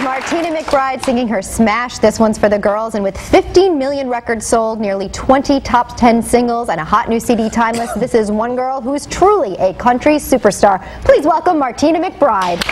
Martina McBride singing her Smash. This one's for the girls, and with 15 million records sold, nearly 20 top 10 singles, and a hot new CD timeless, this is one girl who is truly a country superstar. Please welcome Martina McBride.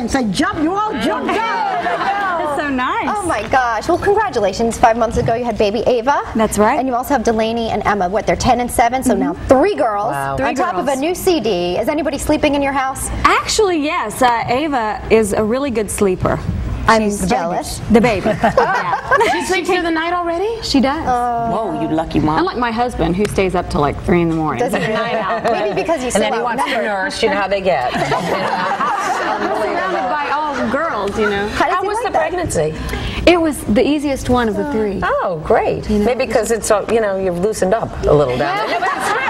Say jump, you all jumped up. That's so nice. Oh my gosh. Well, congratulations. 5 months ago you had baby Ava. That's right. And you also have Delaney and Emma. What, they're 10 and 7, so now 3 girls. Wow. On top of a new CD. Is anybody sleeping in your house? Actually, yes. Ava is a really good sleeper. I'm jealous. The baby. Yeah. She sleeps through the night already? She does. Whoa, you lucky mom. Unlike my husband, who stays up till like 3 in the morning. Does he night out? Maybe because he's and then he wants to nurse. You know how they get. Surrounded by all girls, you know. How was the pregnancy? It was the easiest one of the 3. Oh, great. You know, maybe because it's, you know, you've loosened up a little down there. No, but it's true.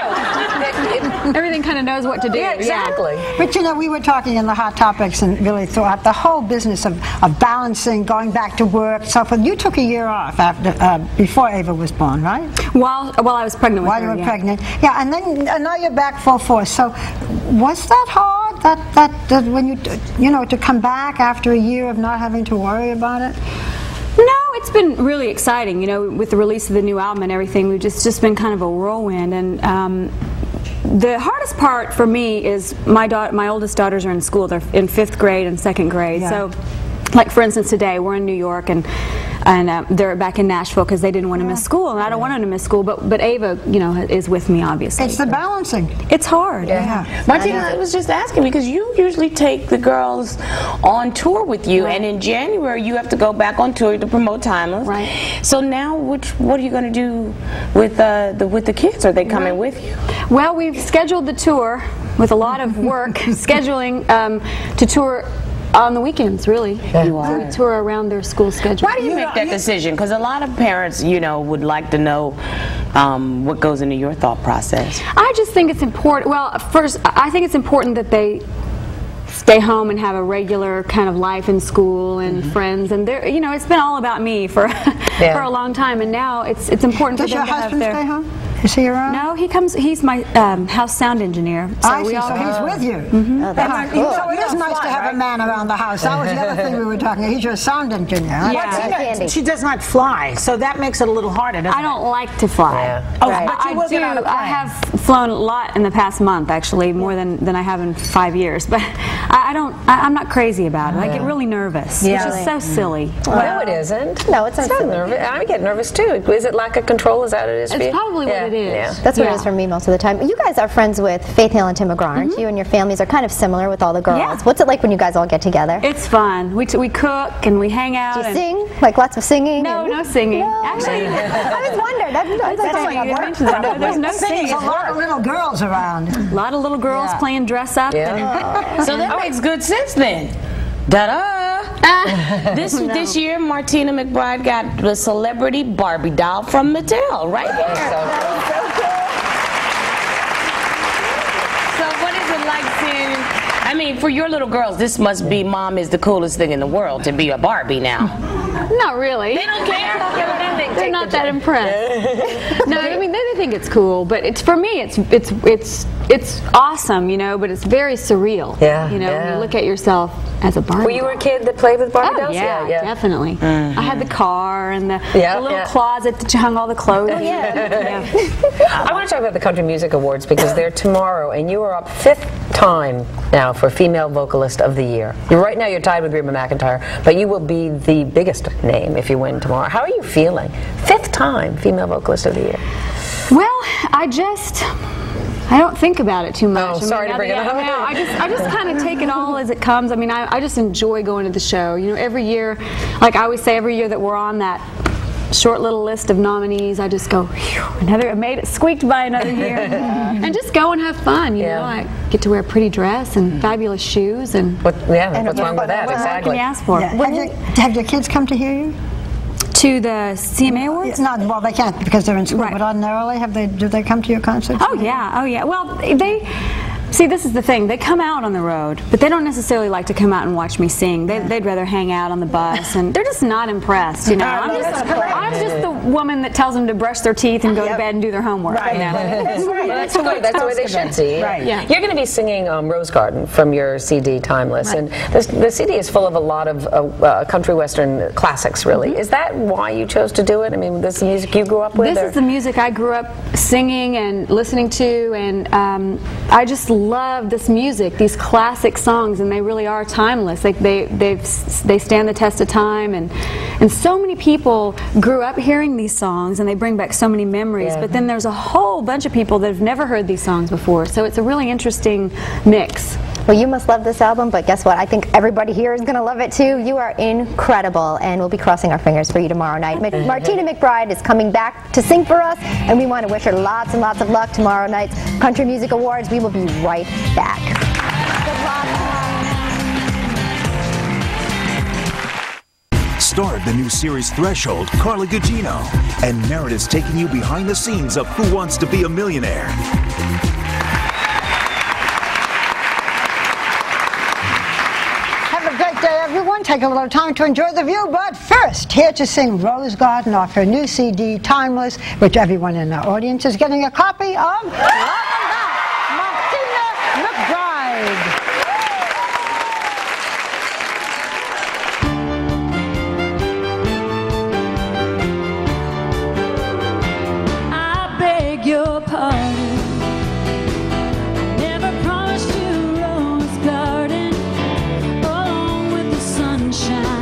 Everything kind of knows what to do. Yeah, exactly. Yeah. But you know, we were talking in the Hot Topics and really throughout the whole business of balancing, going back to work, so forth. You took a year off after before Ava was born, right? While I was pregnant with her. While you were pregnant. Yeah, and then now you're back full force. So was that hard? That when you know, to come back after a year of not having to worry about it? No, it's been really exciting. You know, with the release of the new album and everything, we've just been kind of a whirlwind. And the hardest part for me is my oldest daughters are in school. They're in 5th grade and 2nd grade. Yeah. So, like for instance, today we're in New York and they're back in Nashville because they didn't want to miss school, and I don't want them to miss school. But Ava, you know, is with me obviously. It's the balancing. It's hard. Yeah. Martina, I was just asking because you usually take the girls on tour with you, and in January you have to go back on tour to promote Timeless. Right. So now, what are you going to do with the kids? Are they coming with you? Well, we've scheduled the tour with a lot of work scheduling to tour on the weekends, really. You are. Tour around their school schedule. Why do you make that decision? Because a lot of parents, you know, would like to know what goes into your thought process. I just think it's important. Well, first, I think it's important that they stay home and have a regular kind of life in school and friends. And you know, it's been all about me for for a long time, and now it's important for them to have their. Does your husband stay home? Is he around? No, he comes. He's my house sound engineer. So I see. So he's with you. Oh, that's cool. So it is nice to have a man around the house. That was the other thing we were talking about. He's your sound engineer. Yeah. She does not fly, so that makes it a little harder, doesn't it? I don't like to fly. Yeah. Oh, Right. but you will get on a plane. I have flown a lot in the past month, actually, more than I have in 5 years. But I'm not crazy about it. I get really nervous, which is so silly. No, it isn't. No, it's not silly. Nervous. I get nervous too. Is it lack of control? Is that what it is for you? It's probably what it is. Yeah. That's what it is for me most of the time. You guys are friends with Faith Hill and Tim McGraw, aren't you? And your families are kind of similar with all the girls. Yeah. What's it like when you guys all get together? It's fun. We cook and we hang out. Do you sing? Like lots of singing? No singing. No. Actually, I just wondered. there's no singing. There's a lot of little girls around. A lot of little girls playing dress up. Yeah. So that makes good sense then. Da-da! This year, Martina McBride got the celebrity Barbie doll from Mattel right here. So what is it like seeing, I mean, for your little girls, this must be mom is the coolest thing in the world to be a Barbie now. Not really. They don't care? They're not that impressed. No, I mean they think it's cool, but it's for me it's awesome, you know. But it's very surreal. Yeah. You know, when you look at yourself as a Barbie. Were you a kid that played with Barbie dolls? Yeah, definitely. I had the car and the little closet that you hung all the clothes. Oh, yeah. I want to talk about the Country Music Awards because they're tomorrow, and you are up 5th time now for Female Vocalist of the Year. Right now you're tied with Reba McEntire, but you will be the biggest name if you win tomorrow. How are you feeling? 5th time Female Vocalist of the Year. Well, I don't think about it too much. Oh, sorry to bring it up. I just kind of take it all as it comes. I mean, I just enjoy going to the show. You know, every year, like I always say, every year that we're on that short little list of nominees, I just go, I made it, squeaked by another year, and just go and have fun. You know, I get to wear a pretty dress and fabulous shoes, and what's wrong with that? What Exactly. can you ask for? Have your kids come to hear you? To the CMA Awards? Not well, they can't because they're in school. But ordinarily, do they come to your concerts? Oh yeah. Well, they See, this is the thing. They come out on the road, but they don't necessarily like to come out and watch me sing. They'd rather hang out on the bus, and they're just not impressed. You know, I'm just the woman that tells them to brush their teeth and go to bed and do their homework. Right. You know? That's the way they should see. Right. Yeah. You're going to be singing Rose Garden from your CD Timeless, and the CD is full of a lot of country western classics. Really, is that why you chose to do it? I mean, this is the music you grew up with. This is the music I grew up singing and listening to, and I just love this music, these classic songs, and they really are timeless. Like they stand the test of time, and so many people grew up hearing these songs, and they bring back so many memories. Yeah. But then there's a whole bunch of people that have never heard these songs before, so it's a really interesting mix. Well, you must love this album, but guess what? I think everybody here is going to love it too. You are incredible, and we'll be crossing our fingers for you tomorrow night. Martina McBride is coming back to sing for us, and we want to wish her lots and lots of luck tomorrow night's Country Music Awards. We will be right back. Good luck. Star of the new series Threshold, Carla Gugino, and Meredith's taking you behind the scenes of Who Wants to Be a Millionaire. Great day, everyone. Take a little time to enjoy the view, but first, here to sing Rose Garden off her new CD, Timeless, which everyone in our audience is getting a copy of. Welcome back, Martina McBride. I beg your pardon. Never promised you a rose garden along with the sunshine.